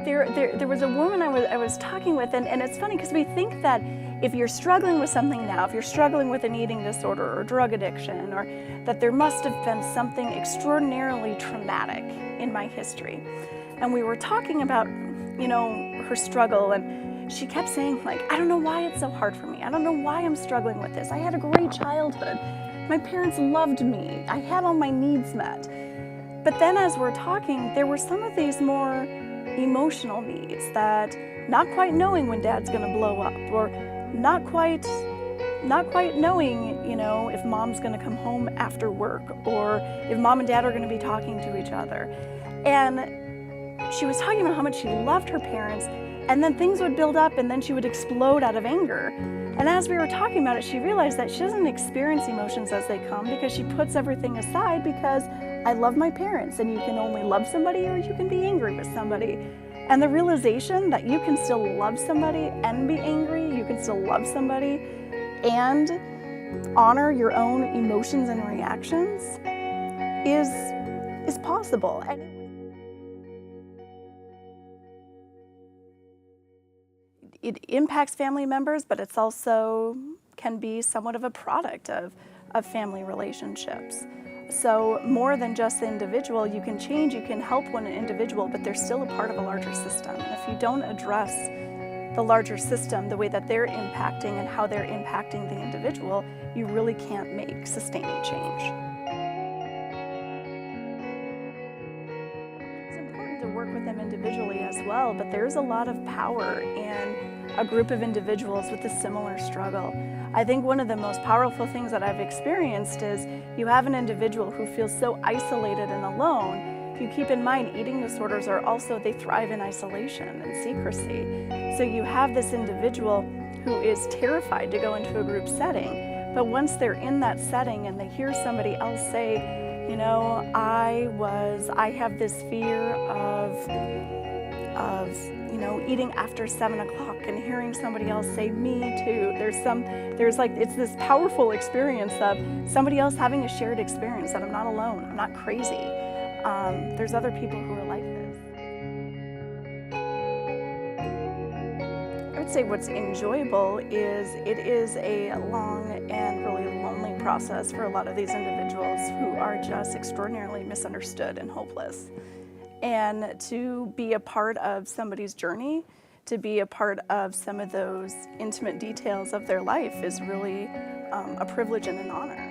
There was a woman I was talking with, and it's funny because we think that if you're struggling with something now, if you're struggling with an eating disorder or drug addiction, or that there must have been something extraordinarily traumatic in my history. And we were talking about, her struggle, and she kept saying, like, I don't know why it's so hard for me. I don't know why I'm struggling with this. I had a great childhood. My parents loved me. I had all my needs met. But then as we're talking, there were some of these more emotional needs, that not quite knowing when dad's gonna blow up, or not quite knowing, if mom's gonna come home after work, or if mom and dad are gonna be talking to each other. And she was talking about how much she loved her parents, and then things would build up, and then she would explode out of anger. And as we were talking about it, she realized that she doesn't experience emotions as they come because she puts everything aside, because I love my parents, and you can only love somebody or you can be angry with somebody. And the realization that you can still love somebody and be angry, you can still love somebody and honor your own emotions and reactions is possible. And it impacts family members, but it's also can be somewhat of a product of family relationships. So more than just the individual, you can change, you can help one individual, but they're still a part of a larger system. And if you don't address the larger system, the way that they're impacting and how they're impacting the individual, you really can't make sustaining change. It's important to work with them individually as well, but there's a lot of power in a group of individuals with a similar struggle. I think one of the most powerful things that I've experienced is you have an individual who feels so isolated and alone. If you keep in mind, eating disorders they thrive in isolation and secrecy. So you have this individual who is terrified to go into a group setting, but once they're in that setting and they hear somebody else say, I have this fear of eating after 7 o'clock, and hearing somebody else say, me too. It's this powerful experience of somebody else having a shared experience, that I'm not alone, I'm not crazy. There's other people who are like this. I would say what's enjoyable is it is a long and really lonely process for a lot of these individuals who are just extraordinarily misunderstood and hopeless. And to be a part of somebody's journey, to be a part of some of those intimate details of their life is really a privilege and an honor.